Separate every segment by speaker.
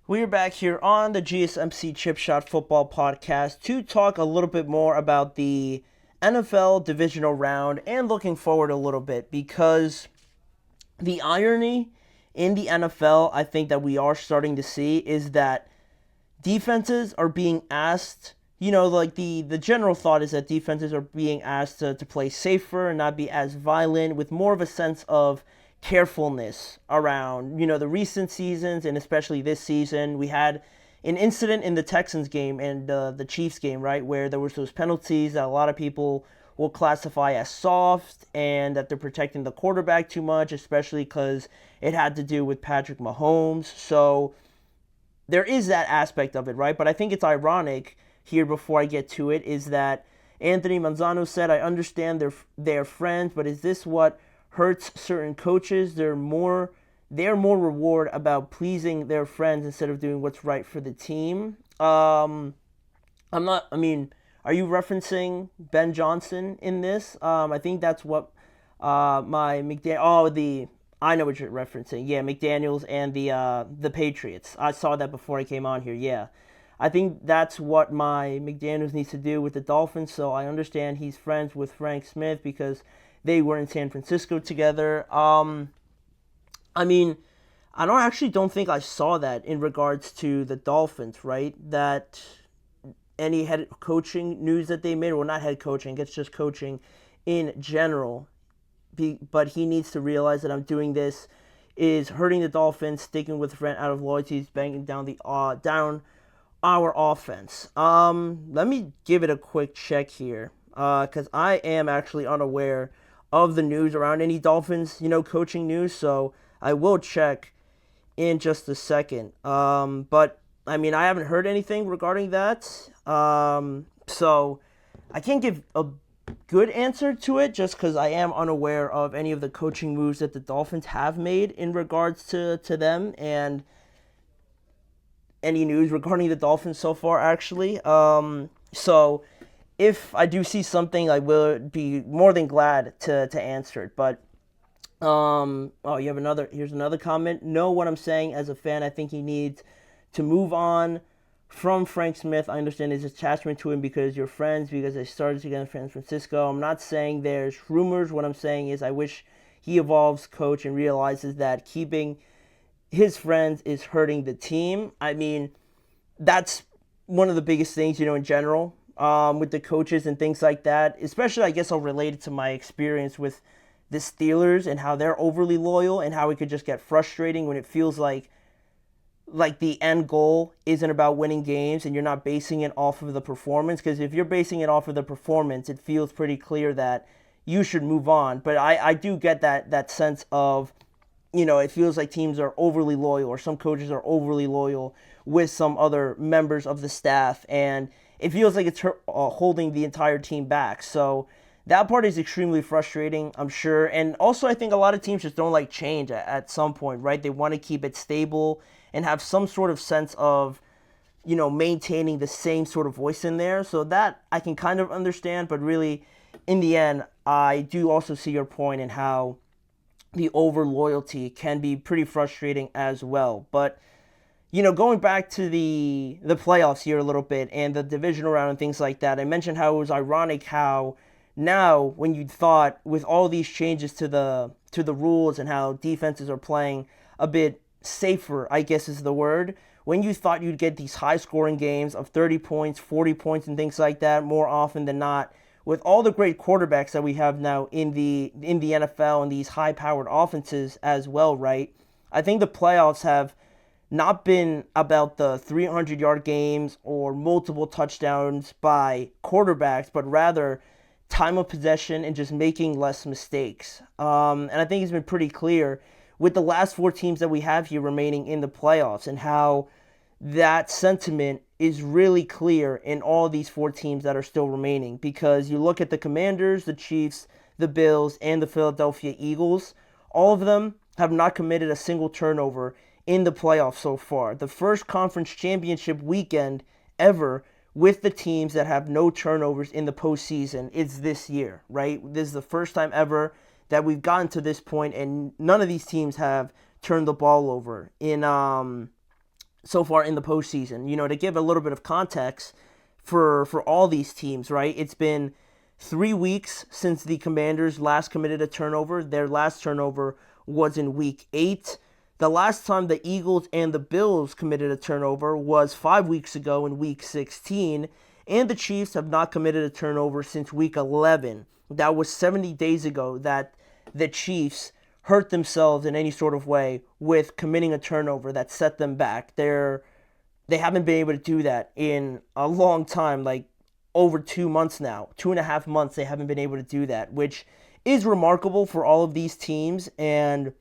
Speaker 1: We're back here on the GSMC Chip Shot Football Podcast to talk a little bit more about the NFL divisional round and looking forward a little bit because the irony in the NFL, I think that we are starting to see is that defenses are being asked, like the general thought is that defenses are being asked to play safer and not be as violent with more of a sense of carefulness around, the recent seasons and especially this season. We had an incident in the Texans game and the Chiefs game, right, where there was those penalties that a lot of people will classify as soft and that they're protecting the quarterback too much, especially because it had to do with Patrick Mahomes. So there is that aspect of it, right? But I think it's ironic here before I get to it is that Anthony Manzano said, "I understand they're friends, but is this what hurts certain coaches? They're more reward about pleasing their friends instead of doing what's right for the team." I'm not. I mean, are you referencing Ben Johnson in this? I think that's what my McDaniel. Oh, the I know what you're referencing. Yeah, McDaniels and the Patriots. I saw that before I came on here. Yeah, I think that's what my McDaniels needs to do with the Dolphins. So I understand he's friends with Frank Smith because they were in San Francisco together. I mean, I don't think I saw that in regards to the Dolphins, right? That any head coaching news that they made, well, not head coaching, it's just coaching in general. But he needs to realize that I'm doing this is hurting the Dolphins, sticking with Brent out of loyalties, banging down the down our offense. Let me give it a quick check here, because I am actually unaware of the news around any Dolphins, coaching news. So I will check in just a second. But I mean, I haven't heard anything regarding that. So I can't give a good answer to it just because I am unaware of any of the coaching moves that the Dolphins have made in regards to them and any news regarding the Dolphins so far, actually. So if I do see something, I will be more than glad to answer it. But oh, you have another. Here's another comment. Know what I'm saying as a fan. I think he needs to move on from Frank Smith. I understand his attachment to him because you're friends, because they started together in San Francisco. I'm not saying there's rumors. What I'm saying is I wish he evolves coach and realizes that keeping his friends is hurting the team. I mean, that's one of the biggest things, in general, with the coaches and things like that. Especially, I guess I'll relate it to my experience with the Steelers and how they're overly loyal and how it could just get frustrating when it feels like the end goal isn't about winning games and you're not basing it off of the performance. Because if you're basing it off of the performance, it feels pretty clear that you should move on. But I do get that sense of, it feels like teams are overly loyal or some coaches are overly loyal with some other members of the staff. And it feels like it's holding the entire team back. So that part is extremely frustrating, I'm sure. And also, I think a lot of teams just don't like change at some point, right? They want to keep it stable and have some sort of sense of, maintaining the same sort of voice in there. So that I can kind of understand. But really, in the end, I do also see your point in how the over loyalty can be pretty frustrating as well. But going back to the playoffs here a little bit and the divisional round and things like that, I mentioned how it was ironic how now when you thought with all these changes to the rules and how defenses are playing a bit safer, I guess is the word, when you thought you'd get these high scoring games of 30 points, 40 points and things like that more often than not, with all the great quarterbacks that we have now in the NFL and these high powered offenses as well, right? I think the playoffs have not been about the 300-yard games or multiple touchdowns by quarterbacks, but rather time of possession and just making less mistakes. And I think it's been pretty clear with the last four teams that we have here remaining in the playoffs and how that sentiment is really clear in all these four teams that are still remaining. Because you look at the Commanders, the Chiefs, the Bills, and the Philadelphia Eagles, all of them have not committed a single turnover in the playoffs so far. The first conference championship weekend ever with the teams that have no turnovers in the postseason is this year, right? This is the first time ever that we've gotten to this point, and none of these teams have turned the ball over so far in the postseason. To give a little bit of context for all these teams, right? It's been 3 weeks since the Commanders last committed a turnover. Their last turnover was in week 8. The last time the Eagles and the Bills committed a turnover was 5 weeks ago in week 16. And the Chiefs have not committed a turnover since week 11. That was 70 days ago that the Chiefs hurt themselves in any sort of way with committing a turnover that set them back. They haven't been able to do that in a long time, like over 2 months now. 2.5 months they haven't been able to do that, which is remarkable for all of these teams. And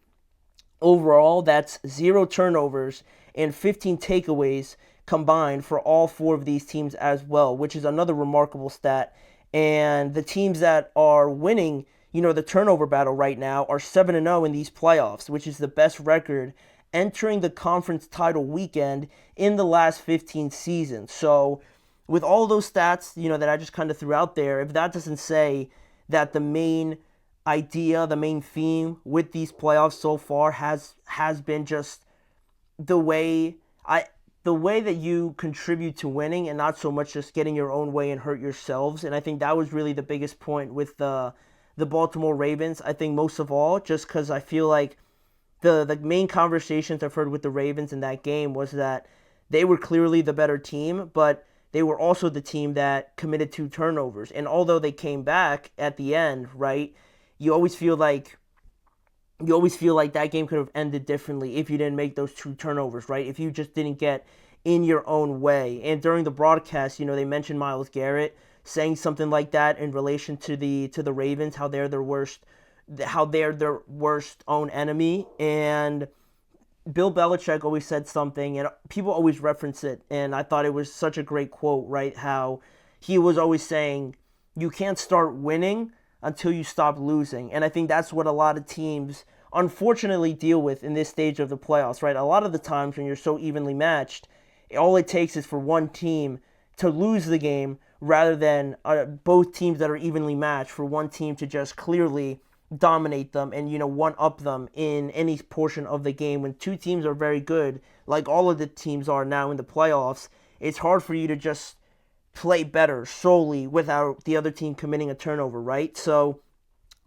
Speaker 1: overall, that's 0 turnovers and 15 takeaways combined for all 4 of these teams as well, which is another remarkable stat. And the teams that are winning, the turnover battle right now are 7-0 in these playoffs, which is the best record entering the conference title weekend in the last 15 seasons. So with all those stats, that I just kind of threw out there, if that doesn't say that the main idea, the main theme with these playoffs so far has been just the way that you contribute to winning and not so much just getting your own way and hurt yourselves. And I think that was really the biggest point with the Baltimore Ravens. I think most of all, just because I feel like the main conversations I've heard with the Ravens in that game was that they were clearly the better team, but they were also the team that committed 2 turnovers. And although they came back at the end, right, you always feel like that game could have ended differently if you didn't make those 2 turnovers, right? If you just didn't get in your own way. And during the broadcast, they mentioned Myles Garrett saying something like that in relation to the Ravens, how they're their worst own enemy. And Bill Belichick always said something, and people always reference it, and I thought it was such a great quote, right? How he was always saying, you can't start winning until you stop losing. And I think that's what a lot of teams unfortunately deal with in this stage of the playoffs, right? A lot of the times when you're so evenly matched, all it takes is for one team to lose the game rather than both teams that are evenly matched for one team to just clearly dominate them and, one-up them in any portion of the game. When 2 teams are very good, like all of the teams are now in the playoffs, it's hard for you to just play better solely without the other team committing a turnover, right? So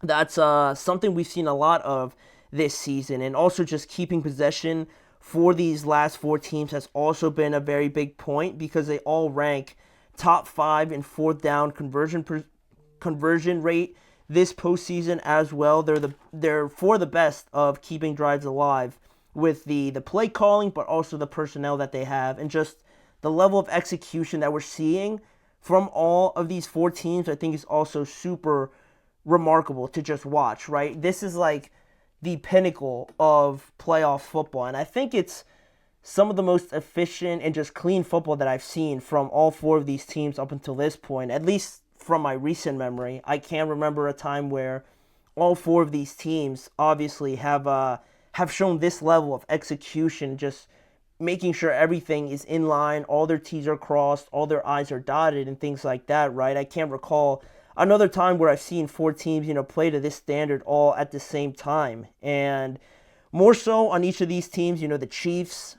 Speaker 1: that's something we've seen a lot of this season. And also just keeping possession for these last 4 teams has also been a very big point because they all rank top 5 in 4th down conversion rate this postseason as well. They're for the best of keeping drives alive with the play calling, but also the personnel that they have, and just the level of execution that we're seeing from all of these 4 teams, I think is also super remarkable to just watch, right? This is like the pinnacle of playoff football, and I think it's some of the most efficient and just clean football that I've seen from all 4 of these teams up until this point, at least from my recent memory. I can't remember a time where all 4 of these teams obviously have shown this level of execution, just making sure everything is in line, all their T's are crossed, all their I's are dotted, and things like that, right? I can't recall another time where I've seen 4 teams, play to this standard all at the same time. And more so on each of these teams, the Chiefs,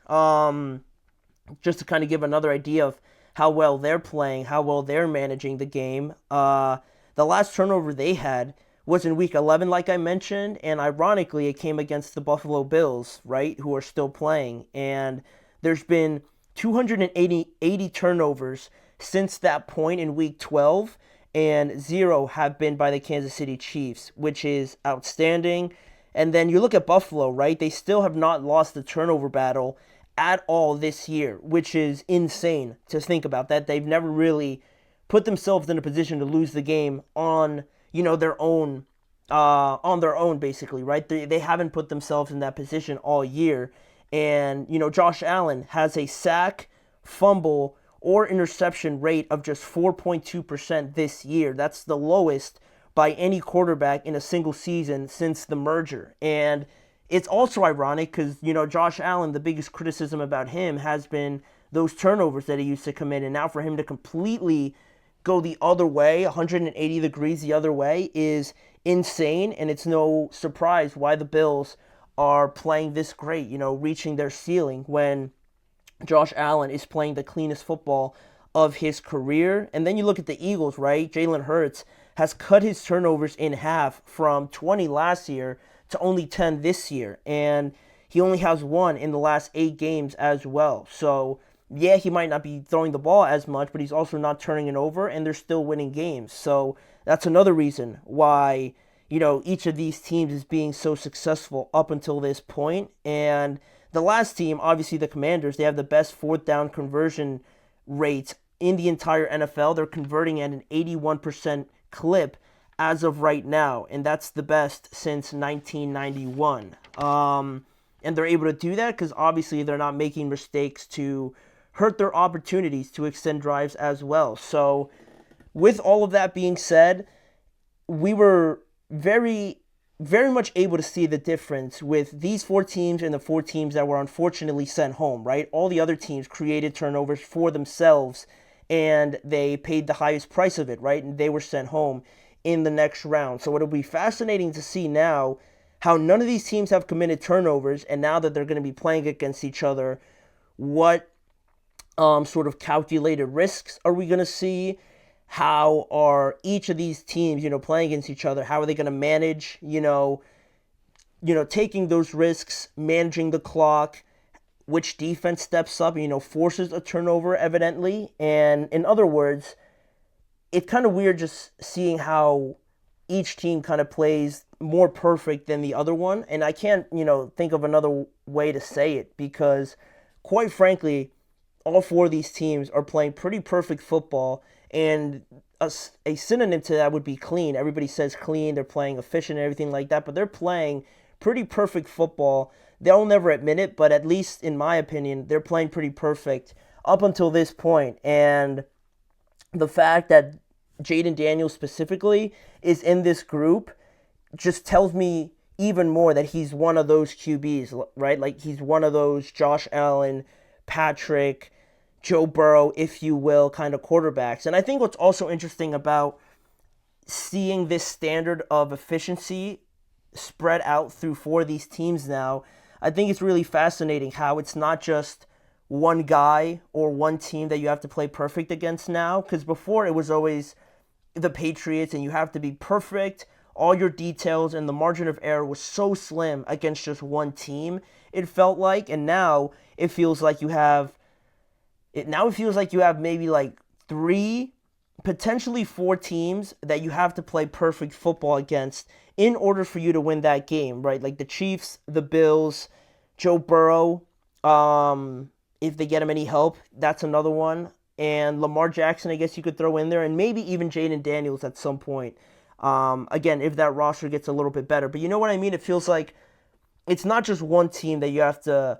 Speaker 1: just to kind of give another idea of how well they're playing, how well they're managing the game. The last turnover they had was in week 11, like I mentioned, and ironically, it came against the Buffalo Bills, right, who are still playing. And there's been 280 turnovers since that point in week 12, and 0 have been by the Kansas City Chiefs, which is outstanding. And then you look at Buffalo, right, they still have not lost the turnover battle at all this year, which is insane to think about, that they've never really put themselves in a position to lose the game on their own, basically, right? They haven't put themselves in that position all year. And, Josh Allen has a sack, fumble, or interception rate of just 4.2% this year. That's the lowest by any quarterback in a single season since the merger. And it's also ironic because, Josh Allen, the biggest criticism about him has been those turnovers that he used to commit. And now for him to completely go the other way, 180 degrees the other way, is insane. And it's no surprise why the Bills are playing this great, reaching their ceiling when Josh Allen is playing the cleanest football of his career. And then you look at the Eagles, right? Jalen Hurts has cut his turnovers in half from 20 last year to only 10 this year. And he only has one in the last 8 games as well. So, yeah, he might not be throwing the ball as much, but he's also not turning it over, and they're still winning games. So that's another reason why, each of these teams is being so successful up until this point. And the last team, obviously the Commanders, they have the best fourth down conversion rate in the entire NFL. They're converting at an 81% clip as of right now, and that's the best since 1991. And they're able to do that because obviously they're not making mistakes to hurt their opportunities to extend drives as well. So, with all of that being said, we were very, very much able to see the difference with these 4 teams and the 4 teams that were unfortunately sent home, right? All the other teams created turnovers for themselves and they paid the highest price of it, right? And they were sent home in the next round. So it'll be fascinating to see now how none of these teams have committed turnovers, and now that they're going to be playing against each other, what sort of calculated risks are we going to see? How are each of these teams, playing against each other? How are they going to manage, taking those risks, managing the clock? Which defense steps up, forces a turnover, evidently. And in other words, it's kind of weird just seeing how each team kind of plays more perfect than the other one. And I can't, think of another way to say it because, quite frankly, all 4 of these teams are playing pretty perfect football. And a synonym to that would be clean. Everybody says clean, they're playing efficient and everything like that, but they're playing pretty perfect football. They'll never admit it, but at least in my opinion, they're playing pretty perfect up until this point. And the fact that Jayden Daniels specifically is in this group just tells me even more that he's one of those QBs, right? Like he's one of those Josh Allen, Patrick, Joe Burrow, if you will, kind of quarterbacks. And I think what's also interesting about seeing this standard of efficiency spread out through 4 of these teams now, I think it's really fascinating how it's not just one guy or one team that you have to play perfect against now. Because before it was always the Patriots and you have to be perfect, all your details, and the margin of error was so slim against just one team, it felt like. And now it feels like you have maybe like 3, potentially 4 teams that you have to play perfect football against in order for you to win that game, right? Like the Chiefs, the Bills, Joe Burrow, if they get him any help, that's another one. And Lamar Jackson, I guess you could throw in there, and maybe even Jayden Daniels at some point. Again, if that roster gets a little bit better. But you know what I mean? It feels like it's not just one team that you have to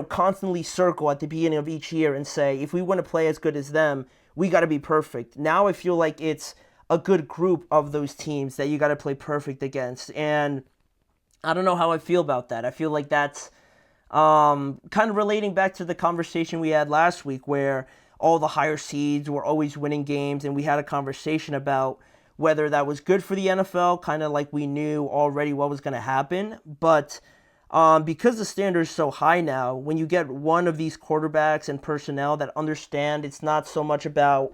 Speaker 1: constantly circle at the beginning of each year and say, if we want to play as good as them, we got to be perfect. Now I feel like it's a good group of those teams that you got to play perfect against. And I don't know how I feel about that. I feel like that's kind of relating back to the conversation we had last week where all the higher seeds were always winning games, and we had a conversation about whether that was good for the NFL, kind of like we knew already what was going to happen. But because the standard is so high now, when you get one of these quarterbacks and personnel that understand it's not so much about,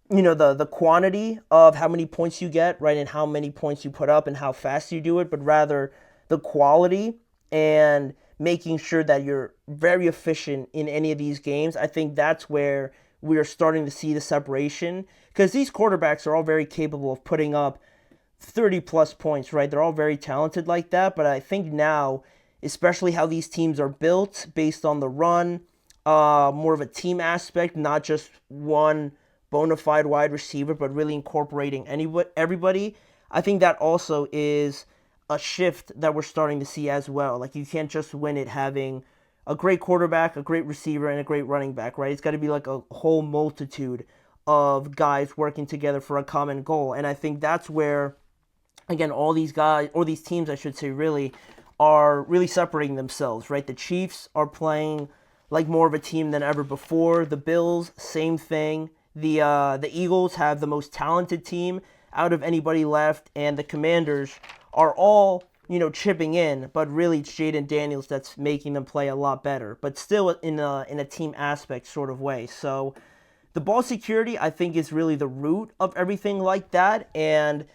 Speaker 1: the quantity of how many points you get, right, and how many points you put up and how fast you do it, but rather the quality and making sure that you're very efficient in any of these games, I think that's where we are starting to see the separation. Because these quarterbacks are all very capable of putting up 30-plus points, right? They're all very talented like that, but I think now, especially how these teams are built based on the run, more of a team aspect, not just one bona fide wide receiver, but really incorporating everybody, I think that also is a shift that we're starting to see as well. Like, you can't just win it having a great quarterback, a great receiver, and a great running back, right? It's got to be like a whole multitude of guys working together for a common goal. And I think that's where, again, all these guys, or these teams, I should say, really are really separating themselves, right? The Chiefs are playing like more of a team than ever before. The Bills, same thing. The Eagles have the most talented team out of anybody left, and the Commanders are all chipping in, but really it's Jayden Daniels that's making them play a lot better, but still in a team aspect sort of way. So the ball security, I think, is really the root of everything like that. And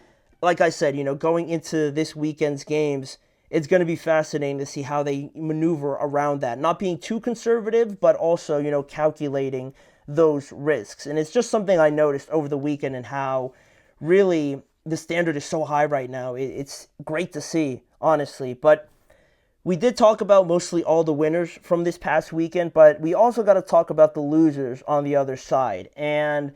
Speaker 1: like I said, going into this weekend's games, it's going to be fascinating to see how they maneuver around that. Not being too conservative, but also, calculating those risks. And it's just something I noticed over the weekend and how really the standard is so high right now. It's great to see, honestly. But we did talk about mostly all the winners from this past weekend, but we also got to talk about the losers on the other side. And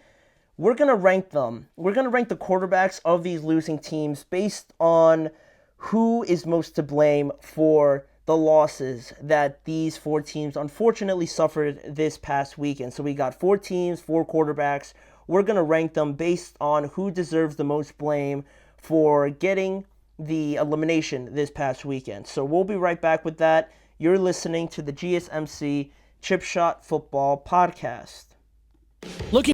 Speaker 1: we're going to rank them. We're going to rank the quarterbacks of these losing teams based on who is most to blame for the losses that these four teams unfortunately suffered this past weekend. So we got 4 teams, 4 quarterbacks. We're going to rank them based on who deserves the most blame for getting the elimination this past weekend. So we'll be right back with that. You're listening to the GSMC Chip Shot Football Podcast.
Speaker 2: Looking